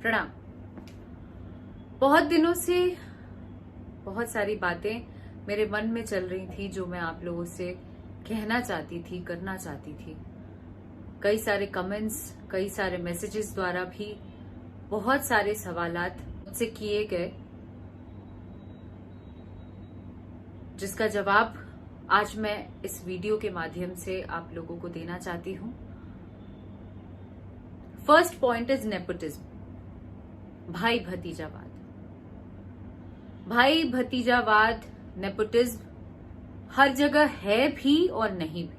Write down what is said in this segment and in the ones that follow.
प्रणाम। बहुत दिनों से बहुत सारी बातें मेरे मन में चल रही थी जो मैं आप लोगों से कहना चाहती थी, करना चाहती थी। कई सारे कमेंट्स, कई सारे मैसेजेस द्वारा भी बहुत सारे सवालात मुझसे किए गए, जिसका जवाब आज मैं इस वीडियो के माध्यम से आप लोगों को देना चाहती हूं। फर्स्ट पॉइंट इज नेपोटिज्म, भाई भतीजावाद। भाई भतीजावाद, नेपोटिज्म हर जगह है भी और नहीं भी।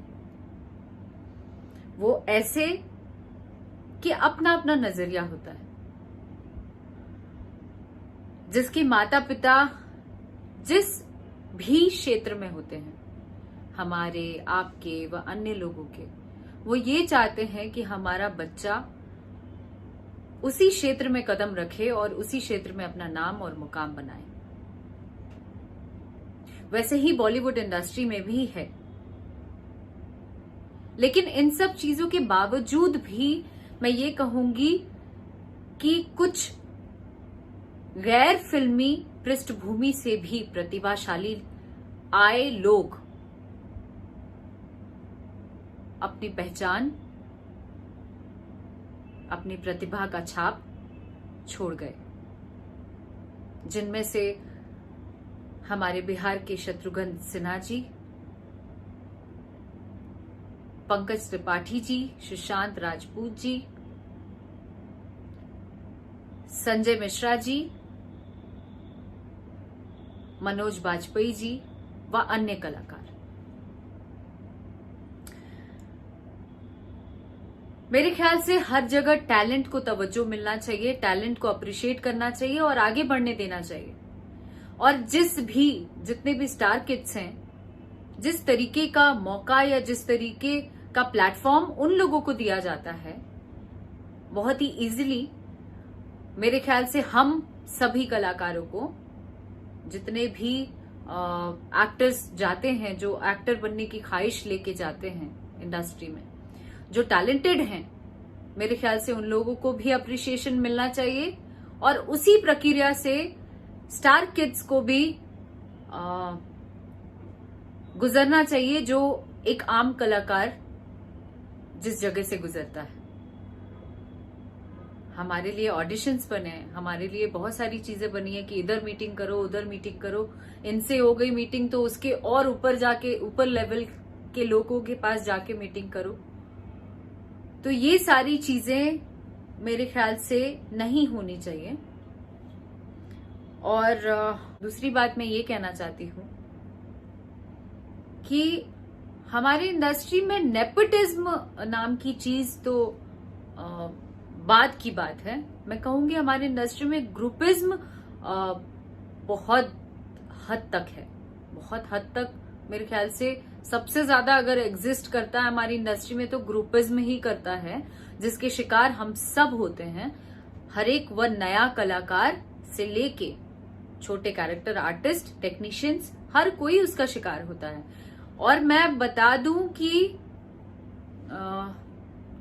वो ऐसे कि अपना अपना नजरिया होता है। जिसके माता पिता जिस भी क्षेत्र में होते हैं, हमारे, आपके व अन्य लोगों के, वो ये चाहते हैं कि हमारा बच्चा उसी क्षेत्र में कदम रखे और उसी क्षेत्र में अपना नाम और मुकाम बनाए। वैसे ही बॉलीवुड इंडस्ट्री में भी है। लेकिन इन सब चीजों के बावजूद भी मैं ये कहूंगी कि कुछ गैर फिल्मी पृष्ठभूमि से भी प्रतिभाशाली आए लोग अपनी पहचान, अपनी प्रतिभा का छाप छोड़ गए। जिनमें से हमारे बिहार के शत्रुघ्न सिन्हा जी, पंकज त्रिपाठी जी, सुशांत राजपूत जी, संजय मिश्रा जी, मनोज बाजपेयी जी व अन्य कलाकार। मेरे ख्याल से हर जगह टैलेंट को तवज्जो मिलना चाहिए, टैलेंट को अप्रिशिएट करना चाहिए और आगे बढ़ने देना चाहिए। और जितने भी स्टार किड्स हैं, जिस तरीके का मौका या जिस तरीके का प्लेटफॉर्म उन लोगों को दिया जाता है, बहुत ही इजीली मेरे ख्याल से हम सभी कलाकारों को, जितने भी एक्टर्स जाते हैं, जो एक्टर बनने की ख्वाहिश लेके जाते हैं इंडस्ट्री में, जो टैलेंटेड हैं, मेरे ख्याल से उन लोगों को भी अप्रिशिएशन मिलना चाहिए। और उसी प्रक्रिया से स्टार किड्स को भी गुजरना चाहिए, जो एक आम कलाकार जिस जगह से गुजरता है। हमारे लिए ऑडिशंस बने हैं, हमारे लिए बहुत सारी चीजें बनी है कि इधर मीटिंग करो, उधर मीटिंग करो, इनसे हो गई मीटिंग तो उसके और ऊपर जाके, ऊपर लेवल के लोगों के पास जाके मीटिंग करो। तो ये सारी चीजें मेरे ख्याल से नहीं होनी चाहिए। और दूसरी बात मैं ये कहना चाहती हूं कि हमारी इंडस्ट्री में नेपोटिज्म नाम की चीज तो बाद की बात है। मैं कहूंगी हमारी इंडस्ट्री में ग्रुपिज्म बहुत हद तक है, बहुत हद तक। मेरे ख्याल से सबसे ज्यादा अगर एग्जिस्ट करता है हमारी इंडस्ट्री में तो ग्रुपिज्म ही करता है, जिसके शिकार हम सब होते हैं। हर एक वह नया कलाकार से लेके छोटे कैरेक्टर आर्टिस्ट, टेक्नीशियंस, हर कोई उसका शिकार होता है। और मैं बता दूं कि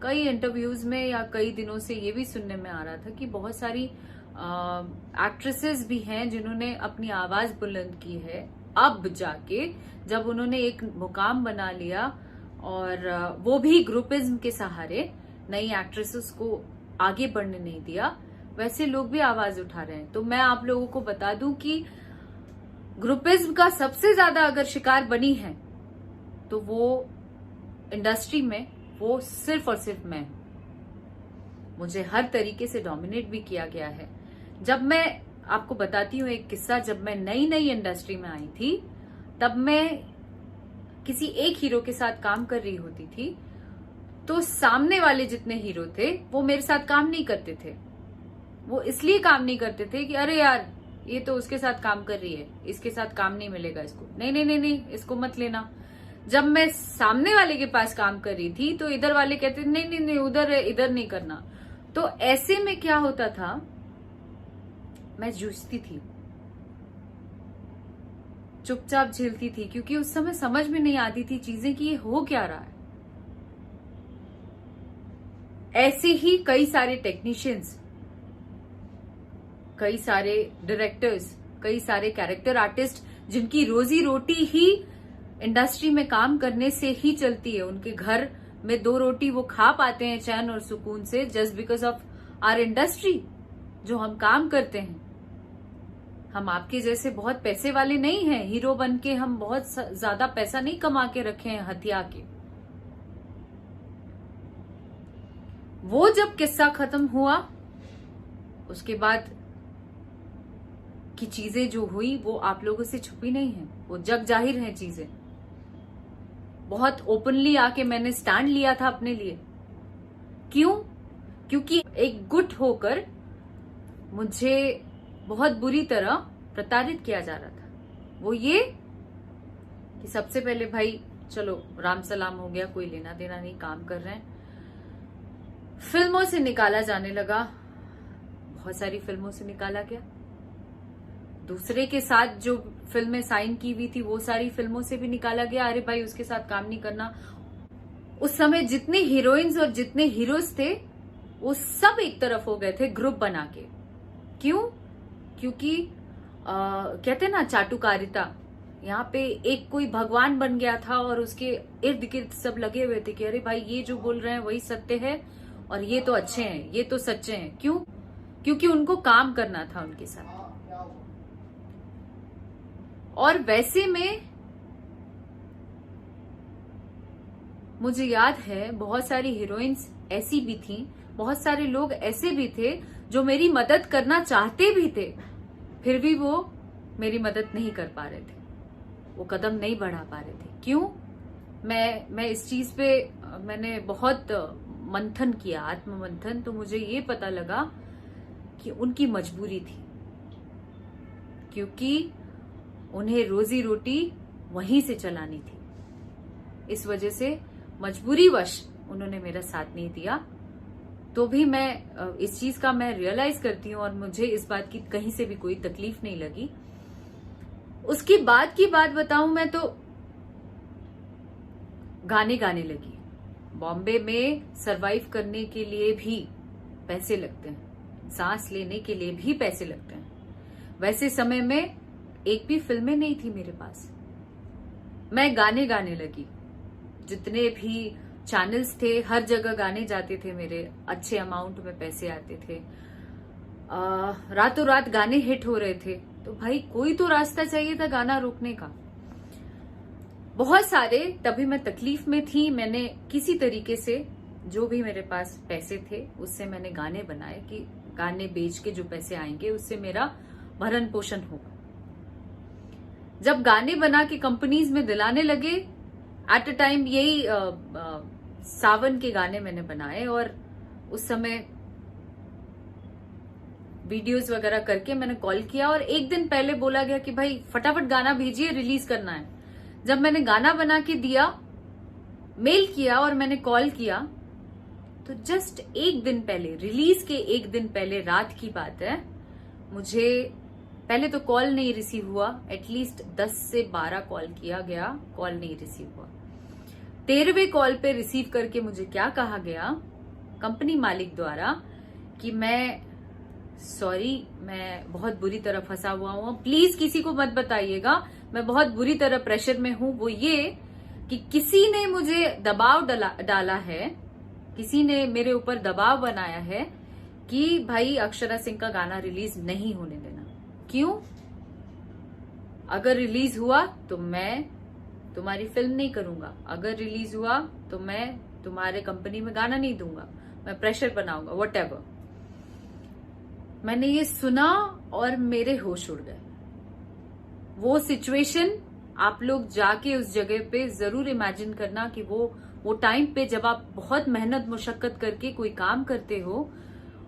कई इंटरव्यूज में या कई दिनों से ये भी सुनने में आ रहा था कि बहुत सारी एक्ट्रेसेस भी हैं जिन्होंने अपनी आवाज बुलंद की है, अब जाके जब उन्होंने एक मुकाम बना लिया, और वो भी ग्रुपिज्म के सहारे नई एक्ट्रेसेस को आगे बढ़ने नहीं दिया। वैसे लोग भी आवाज उठा रहे हैं। तो मैं आप लोगों को बता दूं कि ग्रुपिज्म का सबसे ज्यादा अगर शिकार बनी है तो वो इंडस्ट्री में वो सिर्फ और सिर्फ मैं हूं। मुझे हर तरीके से डोमिनेट भी किया गया है। जब मैं आपको बताती हूँ एक किस्सा, जब मैं नई नई इंडस्ट्री में आई थी, तब मैं किसी एक हीरो के साथ काम कर रही होती थी, तो सामने वाले जितने हीरो थे वो मेरे साथ काम नहीं करते थे। वो इसलिए काम नहीं करते थे कि अरे यार ये तो उसके साथ काम कर रही है, इसके साथ काम नहीं मिलेगा इसको, नहीं नहीं नहीं नहीं, इसको मत लेना। जब मैं सामने वाले के पास काम कर रही थी तो इधर वाले कहते नहीं नहीं नहीं, उधर है, इधर नहीं करना। तो ऐसे में क्या होता था, मैं जूझती थी, चुपचाप झेलती थी, क्योंकि उस समय समझ में नहीं आती थी चीजें कि ये हो क्या रहा है। ऐसे ही कई सारे टेक्नीशियंस कई सारे डायरेक्टर्स, कई सारे कैरेक्टर आर्टिस्ट जिनकी रोजी रोटी ही इंडस्ट्री में काम करने से ही चलती है, उनके घर में 2 रोटी वो खा पाते हैं चैन और सुकून से, just because of our industry जो हम काम करते हैं। हम आपके जैसे बहुत पैसे वाले नहीं हैं, हीरो बन के हम बहुत ज्यादा पैसा नहीं कमा के रखे हैं हथिया के। वो जब किस्सा खत्म हुआ, उसके बाद की चीजें जो हुई वो आप लोगों से छुपी नहीं है, वो जग जाहिर है चीजें। बहुत ओपनली आके मैंने स्टैंड लिया था अपने लिए। क्यों? क्योंकि एक गुट होकर मुझे बहुत बुरी तरह प्रताड़ित किया जा रहा था। वो ये कि सबसे पहले भाई चलो राम सलाम हो गया, कोई लेना देना नहीं, काम कर रहे हैं। फिल्मों से निकाला जाने लगा, बहुत सारी फिल्मों से निकाला गया। दूसरे के साथ जो फिल्में साइन की हुई थी वो सारी फिल्मों से भी निकाला गया। अरे भाई उसके साथ काम नहीं करना। उस समय जितने हीरोइंस और जितने हीरोज थे वो सब एक तरफ हो गए थे ग्रुप बना के। क्यों? क्योंकि कहते ना चाटुकारिता, यहाँ पे एक कोई भगवान बन गया था और उसके इर्द गिर्द सब लगे हुए थे कि अरे भाई ये जो बोल रहे हैं वही सत्य है और ये तो अच्छे हैं, ये तो सच्चे हैं। क्यों? क्योंकि उनको काम करना था उनके साथ। और वैसे में मुझे याद है बहुत सारी हीरोइंस ऐसी भी थी, बहुत सारे लोग ऐसे भी थे जो मेरी मदद करना चाहते भी थे, फिर भी वो मेरी मदद नहीं कर पा रहे थे, वो कदम नहीं बढ़ा पा रहे थे। क्यों? मैं इस चीज पे मैंने बहुत मंथन किया, आत्ममंथन, तो मुझे ये पता लगा कि उनकी मजबूरी थी, क्योंकि उन्हें रोजी रोटी वहीं से चलानी थी। इस वजह से मजबूरीवश उन्होंने मेरा साथ नहीं दिया। तो भी मैं इस चीज का मैं रियलाइज करती हूँ और मुझे इस बात की कहीं से भी कोई तकलीफ नहीं लगी। उसके बाद की बात बताऊं मैं तो गाने गाने लगी। बॉम्बे में सरवाइव करने के लिए भी पैसे लगते हैं, सांस लेने के लिए भी पैसे लगते हैं। वैसे समय में एक भी फिल्में नहीं थी मेरे पास। मैं गाने गाने लगी, जितने भी चैनल्स थे हर जगह गाने जाते थे मेरे, अच्छे अमाउंट में पैसे आते थे, रातों रात गाने हिट हो रहे थे। तो भाई कोई तो रास्ता चाहिए था गाना रोकने का। बहुत सारे, तभी मैं तकलीफ में थी, मैंने किसी तरीके से जो भी मेरे पास पैसे थे उससे मैंने गाने बनाए कि गाने बेच के जो पैसे आएंगे उससे मेरा भरण पोषण होगा। जब गाने बना के कंपनीज में दिलाने लगे, एट अ टाइम यही सावन के गाने मैंने बनाए और उस समय वीडियोस वगैरह करके मैंने कॉल किया और एक दिन पहले बोला गया कि भाई फटाफट गाना भेजिए, रिलीज करना है। जब मैंने गाना बना के दिया, मेल किया और मैंने कॉल किया, तो जस्ट एक दिन पहले, रिलीज के एक दिन पहले रात की बात है, मुझे पहले तो कॉल नहीं रिसीव हुआ, एटलीस्ट 10 से 12 कॉल किया गया, कॉल नहीं रिसीव हुआ। 13वें कॉल पे रिसीव करके मुझे क्या कहा गया कंपनी मालिक द्वारा कि मैं बहुत बुरी तरह फंसा हुआ हूं, प्लीज किसी को मत बताइएगा, मैं बहुत बुरी तरह प्रेशर में हूं। वो ये कि किसी ने मुझे दबाव डाला है, किसी ने मेरे ऊपर दबाव बनाया है कि भाई अक्षरा सिंह का गाना रिलीज नहीं होने देना। क्यों? अगर रिलीज हुआ तो मैं तुम्हारी फिल्म नहीं करूंगा, अगर रिलीज हुआ तो मैं तुम्हारे कंपनी में गाना नहीं दूंगा, मैं प्रेशर बनाऊंगा, व्हाटएवर। मैंने ये सुना और मेरे होश उड़ गए। वो सिचुएशन आप लोग जाके उस जगह पे जरूर इमेजिन करना कि वो टाइम पे जब आप बहुत मेहनत मुशक्कत करके कोई काम करते हो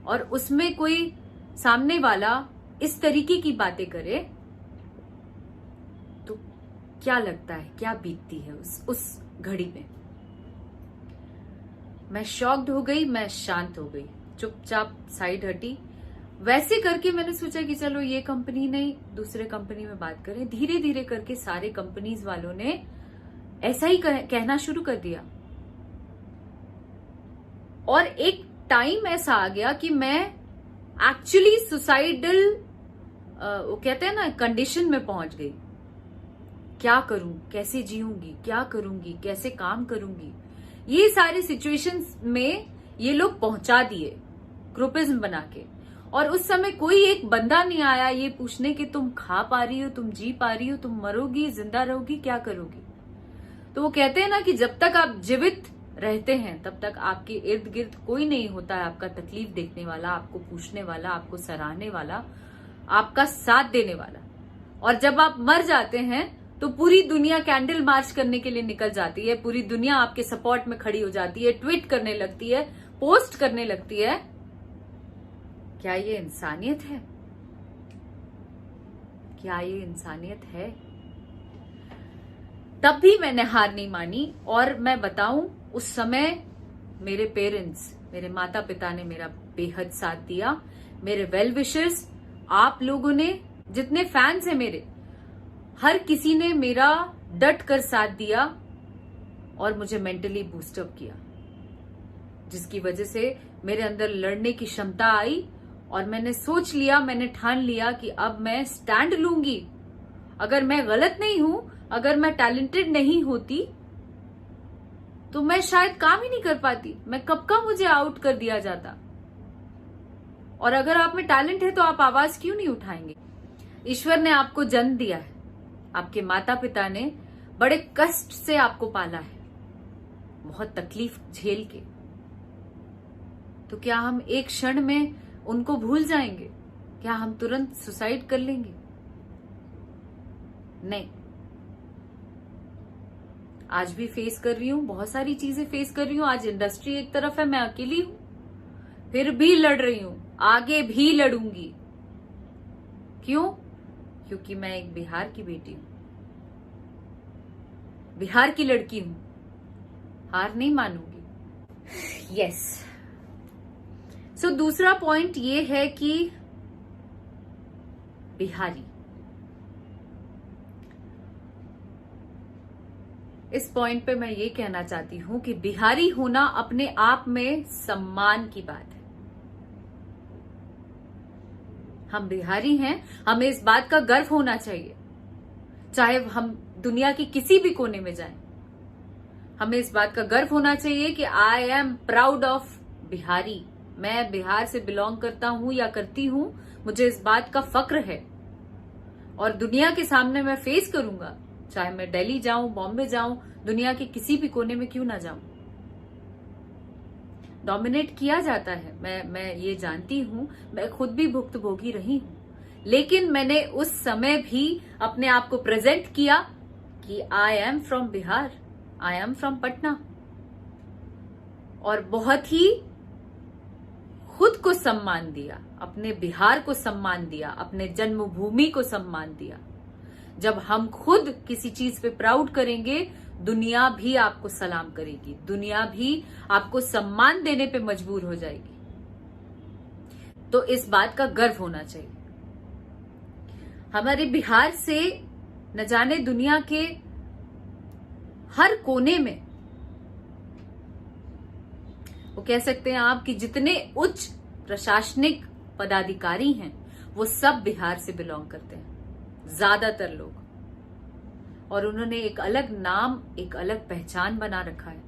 और उसमें कोई सामने वाला इस तरीके की बातें करे तो क्या लगता है, क्या बीतती है उस घड़ी में। मैं शॉक्ड हो गई, मैं शांत हो गई, चुपचाप साइड हटी। वैसे करके मैंने सोचा कि चलो ये कंपनी नहीं, दूसरे कंपनी में बात करें। धीरे धीरे करके सारे कंपनीज वालों ने ऐसा ही कहना शुरू कर दिया और एक टाइम ऐसा आ गया कि मैं एक्चुअली सुसाइडल वो कहते हैं ना कंडीशन में पहुंच गई। क्या करूं, कैसे जीऊंगी, क्या करूंगी, कैसे काम करूंगी, ये सारे सिचुएशंस में ये लोग पहुंचा दिए ग्रुपिज्म बना के। और उस समय कोई एक बंदा नहीं आया ये पूछने कि तुम खा पा रही हो, तुम जी पा रही हो, तुम मरोगी, जिंदा रहोगी, क्या करोगी। तो वो कहते हैं ना कि जब तक आप जीवित रहते हैं तब तक आपके इर्द गिर्द कोई नहीं होता है आपका तकलीफ देखने वाला, आपको पूछने वाला, आपको सराहने वाला, आपका साथ देने वाला। और जब आप मर जाते हैं तो पूरी दुनिया कैंडल मार्च करने के लिए निकल जाती है, पूरी दुनिया आपके सपोर्ट में खड़ी हो जाती है, ट्वीट करने लगती है, पोस्ट करने लगती है। क्या ये इंसानियत है? क्या ये इंसानियत है? तब भी मैंने हार नहीं मानी। और मैं बताऊं, उस समय मेरे पेरेंट्स, मेरे माता पिता ने मेरा बेहद साथ दिया, मेरे वेल विशर्स, आप लोगों ने, जितने फैंस हैं मेरे, हर किसी ने मेरा डट कर साथ दिया और मुझे मेंटली बूस्टअप किया, जिसकी वजह से मेरे अंदर लड़ने की क्षमता आई। और मैंने सोच लिया, मैंने ठान लिया कि अब मैं स्टैंड लूंगी। अगर मैं गलत नहीं हूं, अगर मैं टैलेंटेड नहीं होती तो मैं शायद काम ही नहीं कर पाती, मैं कब का मुझे आउट कर दिया जाता। और अगर आप में टैलेंट है तो आप आवाज क्यों नहीं उठाएंगे? ईश्वर ने आपको जन्म दिया है, आपके माता पिता ने बड़े कष्ट से आपको पाला है, बहुत तकलीफ झेल के। तो क्या हम एक क्षण में उनको भूल जाएंगे? क्या हम तुरंत सुसाइड कर लेंगे? नहीं। आज भी फेस कर रही हूं, बहुत सारी चीजें फेस कर रही हूं। आज इंडस्ट्री एक तरफ है, मैं अकेली हूं, फिर भी लड़ रही हूं, आगे भी लड़ूंगी। क्यों? क्योंकि मैं एक बिहार की बेटी हूं, बिहार की लड़की हूं, हार नहीं मानूंगी। यस। सो दूसरा पॉइंट ये है कि बिहारी, इस पॉइंट पे मैं ये कहना चाहती हूं कि बिहारी होना अपने आप में सम्मान की बात है। हम बिहारी हैं, हमें इस बात का गर्व होना चाहिए। चाहे हम दुनिया की किसी भी कोने में जाएं, हमें इस बात का गर्व होना चाहिए कि I am proud of Bihari. मैं बिहार से बिलोंग करता हूं या करती हूं, मुझे इस बात का फक्र है। और दुनिया के सामने मैं फेस करूंगा, चाहे मैं दिल्ली जाऊं, बॉम्बे जाऊं, दुनिया के किसी भी कोने में क्यों ना जाऊं। डोमिनेट किया जाता है, मैं ये जानती हूं, मैं खुद भी भुक्तभोगी रही हूं, लेकिन मैंने उस समय भी अपने आप को प्रेजेंट किया कि I am from Bihar, I am from Patna. और बहुत ही खुद को सम्मान दिया, अपने बिहार को सम्मान दिया, अपने जन्मभूमि को सम्मान दिया। जब हम खुद किसी चीज पे प्राउड करेंगे, दुनिया भी आपको सलाम करेगी, दुनिया भी आपको सम्मान देने पे मजबूर हो जाएगी। तो इस बात का गर्व होना चाहिए। हमारे बिहार से न जाने दुनिया के हर कोने में, वो कह सकते हैं आप कि जितने उच्च प्रशासनिक पदाधिकारी हैं वो सब बिहार से बिलोंग करते हैं, ज्यादातर लोग। और उन्होंने एक अलग नाम, एक अलग पहचान बना रखा है।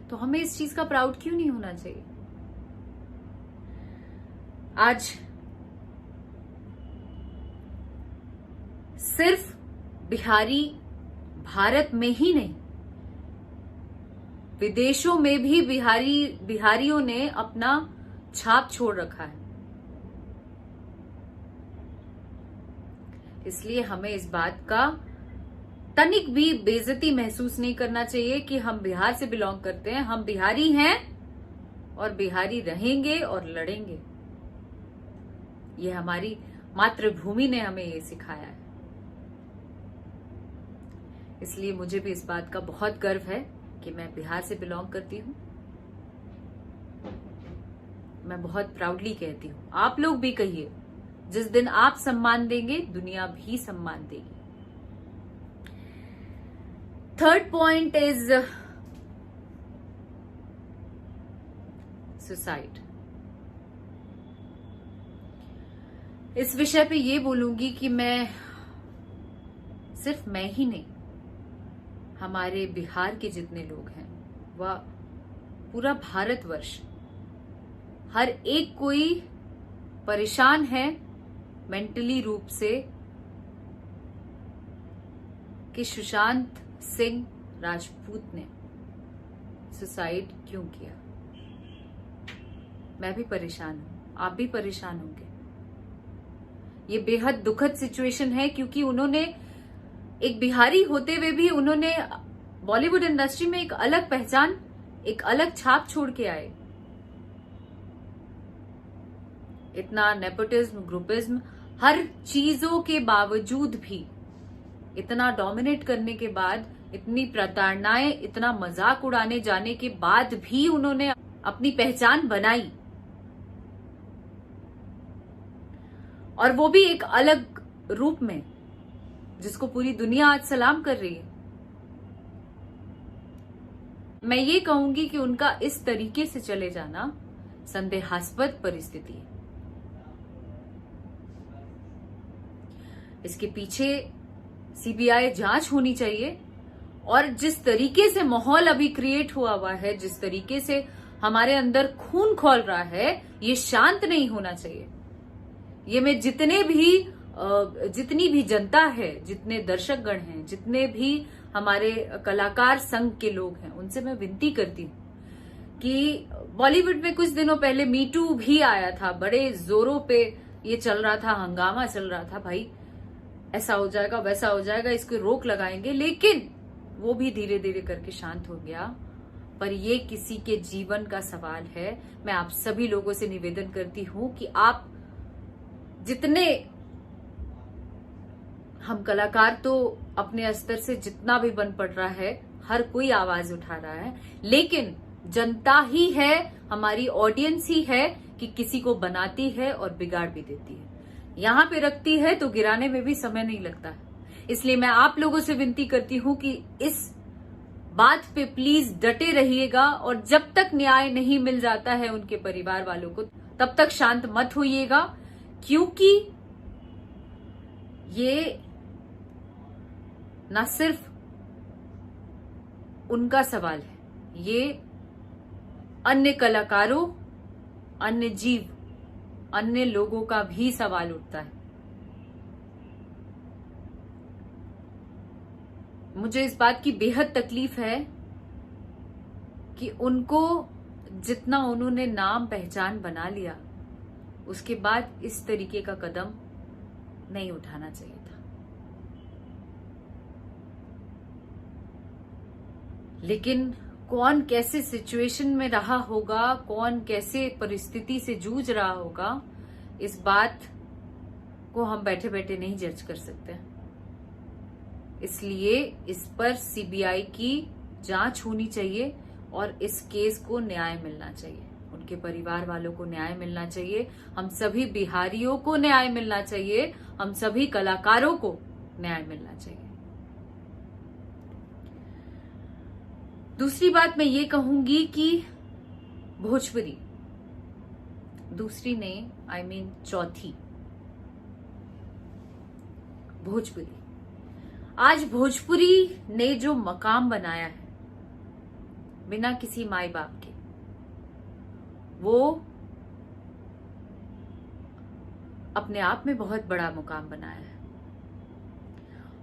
तो हमें इस चीज का प्राउड क्यों नहीं होना चाहिए? आज सिर्फ बिहारी भारत में ही नहीं, विदेशों में भी बिहारियों ने अपना छाप छोड़ रखा है। इसलिए हमें इस बात का तनिक भी बेइज्जती महसूस नहीं करना चाहिए कि हम बिहार से बिलोंग करते हैं। हम बिहारी हैं और बिहारी रहेंगे और लड़ेंगे। ये हमारी मातृभूमि ने हमें ये सिखाया है। इसलिए मुझे भी इस बात का बहुत गर्व है कि मैं बिहार से बिलोंग करती हूं। मैं बहुत प्राउडली कहती हूं, आप लोग भी कहिए, जिस दिन आप सम्मान देंगे दुनिया भी सम्मान देगी। Third point is suicide. इस विषय पे ये बोलूंगी कि सिर्फ मैं ही नहीं, हमारे बिहार के जितने लोग हैं, वह पूरा भारतवर्ष, हर एक कोई परेशान है मेंटली रूप से कि सुशांत सिंह राजपूत ने सुसाइड क्यों किया। मैं भी परेशान हूं, आप भी परेशान होंगे। ये बेहद दुखद सिचुएशन है क्योंकि उन्होंने एक बिहारी होते हुए भी उन्होंने बॉलीवुड इंडस्ट्री में एक अलग पहचान, एक अलग छाप छोड़ के आए। इतना नेपोटिज्म, ग्रुपिज्म, हर चीजों के बावजूद भी, इतना डोमिनेट करने के बाद, इतनी प्रताड़नाएं, इतना मजाक उड़ाने जाने के बाद भी उन्होंने अपनी पहचान बनाई, और वो भी एक अलग रूप में, जिसको पूरी दुनिया आज सलाम कर रही है। मैं ये कहूंगी कि उनका इस तरीके से चले जाना संदेहास्पद परिस्थिति है। इसके पीछे सीबीआई जांच होनी चाहिए, और जिस तरीके से माहौल अभी क्रिएट हुआ है, जिस तरीके से हमारे अंदर खून खौल रहा है, ये शांत नहीं होना चाहिए। ये मैं जितनी भी जनता है, जितने दर्शकगण हैं, जितने भी हमारे कलाकार संघ के लोग हैं, उनसे मैं विनती करती हूँ कि बॉलीवुड में कुछ दिनों पहले मी टू भी आया था, बड़े जोरों पे ये चल रहा था, हंगामा चल रहा था, भाई ऐसा हो जाएगा, वैसा हो जाएगा, इसको रोक लगाएंगे, लेकिन वो भी धीरे धीरे करके शांत हो गया। पर ये किसी के जीवन का सवाल है। मैं आप सभी लोगों से निवेदन करती हूं कि आप जितने, हम कलाकार तो अपने स्तर से जितना भी बन पड़ रहा है, हर कोई आवाज उठा रहा है, लेकिन जनता ही है, हमारी ऑडियंस ही है कि किसी को बनाती है और बिगाड़ भी देती है। यहां पे रखती है तो गिराने में भी समय नहीं लगता है। इसलिए मैं आप लोगों से विनती करती हूं कि इस बात पे प्लीज डटे रहिएगा, और जब तक न्याय नहीं मिल जाता है उनके परिवार वालों को, तब तक शांत मत होइएगा, क्योंकि ये ना सिर्फ उनका सवाल है, ये अन्य कलाकारों, अन्य जीव, अन्य लोगों का भी सवाल उठता है। मुझे इस बात की बेहद तकलीफ है कि उनको जितना उन्होंने नाम पहचान बना लिया, उसके बाद इस तरीके का कदम नहीं उठाना चाहिए था। लेकिन कौन कैसे सिचुएशन में रहा होगा, कौन कैसे परिस्थिति से जूझ रहा होगा, इस बात को हम बैठे बैठे नहीं जज कर सकते। इसलिए इस पर सीबीआई की जांच होनी चाहिए और इस केस को न्याय मिलना चाहिए, उनके परिवार वालों को न्याय मिलना चाहिए, हम सभी बिहारियों को न्याय मिलना चाहिए, हम सभी कलाकारों को न्याय मिलना चाहिए। दूसरी बात मैं ये कहूंगी कि भोजपुरी, दूसरी नहीं, आई मीन चौथी, भोजपुरी, आज भोजपुरी ने जो मकाम बनाया है बिना किसी माई बाप के, वो अपने आप में बहुत बड़ा मुकाम बनाया है।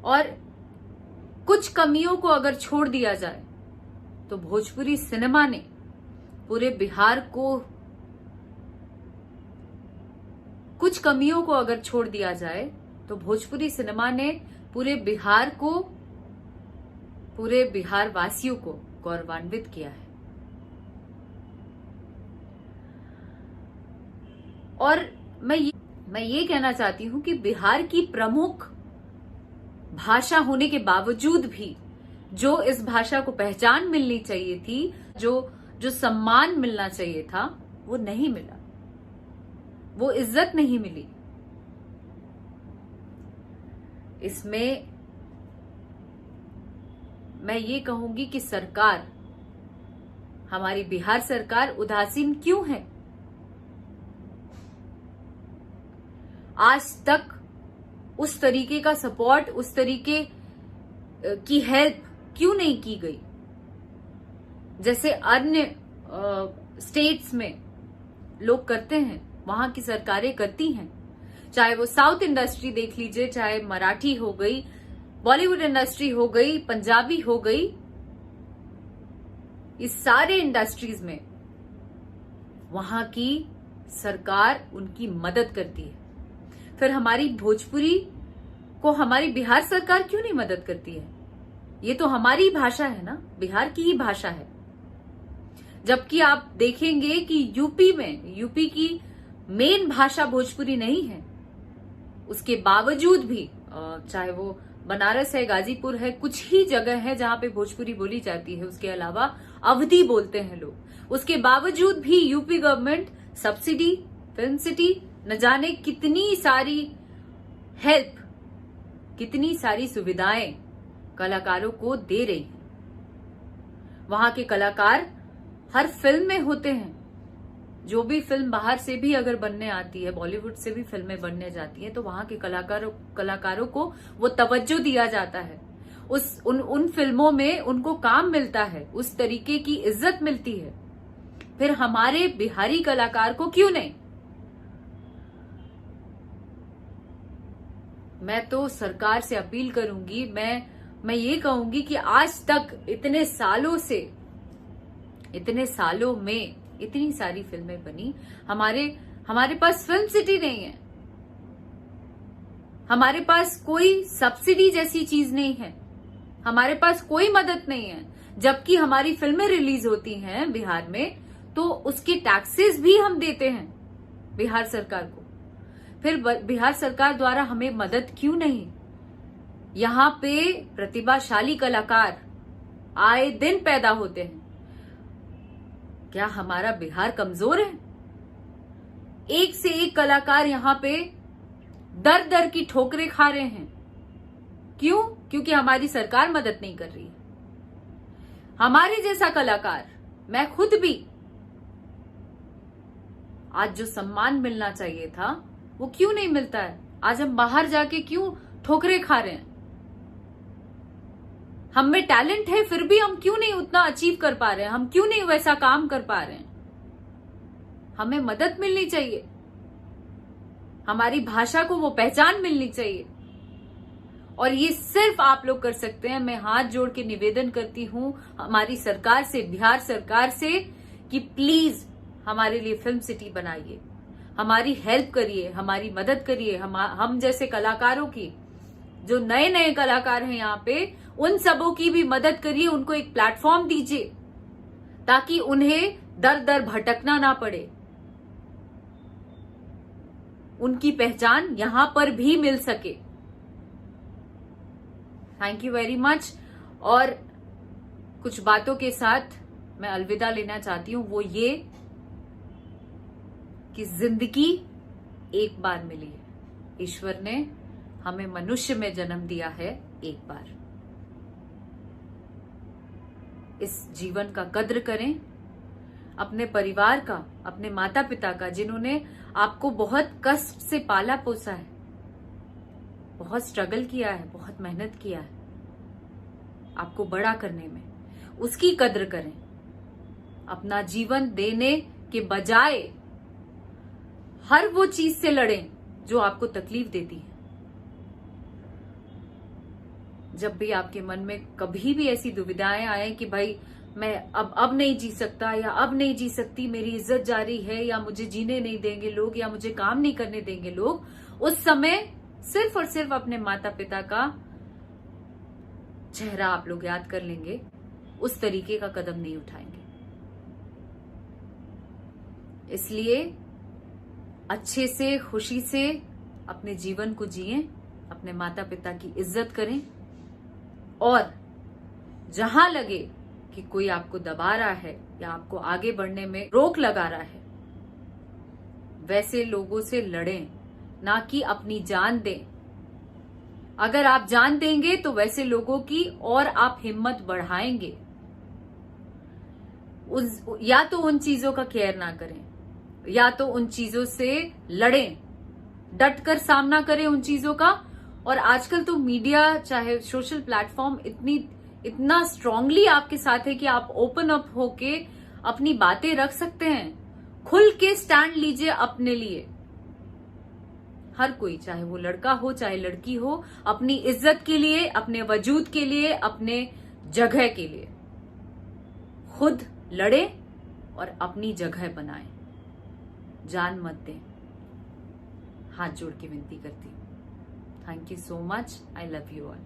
और कुछ कमियों को अगर छोड़ दिया जाए तो भोजपुरी सिनेमा ने पूरे बिहार को, कुछ कमियों को अगर छोड़ दिया जाए तो भोजपुरी सिनेमा ने पूरे बिहार को, पूरे बिहार वासियों को गौरवान्वित किया है। और मैं ये कहना चाहती हूं कि बिहार की प्रमुख भाषा होने के बावजूद भी जो इस भाषा को पहचान मिलनी चाहिए थी, जो सम्मान मिलना चाहिए था, वो नहीं मिला, वो इज्जत नहीं मिली। इसमें मैं ये कहूंगी कि सरकार, हमारी बिहार सरकार उदासीन क्यों है? आज तक उस तरीके का सपोर्ट, उस तरीके की हेल्प क्यों नहीं की गई जैसे अन्य स्टेट्स में लोग करते हैं, वहां की सरकारें करती हैं। चाहे वो साउथ इंडस्ट्री देख लीजिए, चाहे मराठी हो गई, बॉलीवुड इंडस्ट्री हो गई, पंजाबी हो गई, इस सारे इंडस्ट्रीज में वहां की सरकार उनकी मदद करती है। फिर हमारी भोजपुरी को हमारी बिहार सरकार क्यों नहीं मदद करती है? ये तो हमारी भाषा है ना, बिहार की ही भाषा है। जबकि आप देखेंगे कि यूपी की मेन भाषा भोजपुरी नहीं है। उसके बावजूद भी चाहे वो बनारस है, गाजीपुर है, कुछ ही जगह है जहां पे भोजपुरी बोली जाती है, उसके अलावा अवधी बोलते हैं लोग। उसके बावजूद भी UP government subsidy, film city, न जाने कितनी सारी हेल्प, कितनी सारी सुविधाएं कलाकारों को दे रही है। वहां के कलाकार हर फिल्म में होते हैं। जो भी फिल्म बाहर से भी अगर बनने आती है, बॉलीवुड से भी फिल्में बनने जाती है, तो वहां के कलाकारों को वो तवज्जो दिया जाता है। उन फिल्मों में उनको काम मिलता है, उस तरीके की इज्जत मिलती है। फिर हमारे बिहारी कलाकार को क्यों नहीं? मैं तो सरकार से अपील करूंगी, मैं ये कहूंगी कि आज तक इतने सालों में इतनी सारी फिल्में बनी, हमारे पास फिल्म सिटी नहीं है, हमारे पास कोई सब्सिडी जैसी चीज नहीं है, हमारे पास कोई मदद नहीं है। जबकि हमारी फिल्में रिलीज होती हैं बिहार में, तो उसके टैक्सेस भी हम देते हैं बिहार सरकार को। फिर बिहार सरकार द्वारा हमें मदद क्यों नहीं? यहां पे प्रतिभाशाली कलाकार आए दिन पैदा होते हैं। क्या हमारा बिहार कमजोर है? एक से एक कलाकार यहां पे दर दर की ठोकरें खा रहे हैं। क्यों? क्योंकि हमारी सरकार मदद नहीं कर रही है। हमारे जैसा कलाकार, मैं खुद भी, आज जो सम्मान मिलना चाहिए था वो क्यों नहीं मिलता है? आज हम बाहर जाके क्यों ठोकरें खा रहे हैं? हम में टैलेंट है, फिर भी हम क्यों नहीं उतना अचीव कर पा रहे हैं? हम क्यों नहीं वैसा काम कर पा रहे हैं? हमें मदद मिलनी चाहिए, हमारी भाषा को वो पहचान मिलनी चाहिए। और ये सिर्फ आप लोग कर सकते हैं। मैं हाथ जोड़ के निवेदन करती हूं हमारी सरकार से, बिहार सरकार से, कि प्लीज हमारे लिए फिल्म सिटी बनाइए, हमारी हेल्प करिए, हमारी मदद करिए। हम जैसे कलाकारों की, जो नए नए कलाकार हैं यहाँ पे, उन सबों की भी मदद करिए, उनको एक प्लेटफॉर्म दीजिए ताकि उन्हें दर दर भटकना ना पड़े, उनकी पहचान यहां पर भी मिल सके। Thank you very much. और कुछ बातों के साथ मैं अलविदा लेना चाहती हूं, वो ये कि जिंदगी एक बार मिली है, ईश्वर ने हमें मनुष्य में जन्म दिया है एक बार। इस जीवन का कद्र करें, अपने परिवार का, अपने माता पिता का, जिन्होंने आपको बहुत कष्ट से पाला पोसा है, बहुत स्ट्रगल किया है, बहुत मेहनत किया है आपको बड़ा करने में, उसकी कद्र करें। अपना जीवन देने के बजाय हर वो चीज से लड़ें जो आपको तकलीफ देती है। जब भी आपके मन में कभी भी ऐसी दुविधाएं आए कि भाई मैं अब नहीं जी सकता, या अब नहीं जी सकती, मेरी इज्जत जा रही है, या मुझे जीने नहीं देंगे लोग, या मुझे काम नहीं करने देंगे लोग, उस समय सिर्फ और सिर्फ अपने माता पिता का चेहरा आप लोग याद कर लेंगे, उस तरीके का कदम नहीं उठाएंगे। इसलिए अच्छे से, खुशी से अपने जीवन को जिएं, अपने माता पिता की इज्जत करें, और जहां लगे कि कोई आपको दबा रहा है या आपको आगे बढ़ने में रोक लगा रहा है, वैसे लोगों से लड़ें, ना कि अपनी जान दें। अगर आप जान देंगे तो वैसे लोगों की और आप हिम्मत बढ़ाएंगे। या तो उन चीजों का केयर ना करें, या तो उन चीजों से लड़ें डट कर सामना करें उन चीजों का। और आजकल तो मीडिया चाहे सोशल प्लेटफॉर्म इतना स्ट्रांगली आपके साथ है कि आप ओपन अप होके अपनी बातें रख सकते हैं। खुल के स्टैंड लीजिए अपने लिए। हर कोई, चाहे वो लड़का हो चाहे लड़की हो, अपनी इज्जत के लिए, अपने वजूद के लिए, अपने जगह के लिए खुद लड़े और अपनी जगह बनाए। जान मत दें। हाथ जोड़ के विनती करती हूं। Thank you so much. I love you all.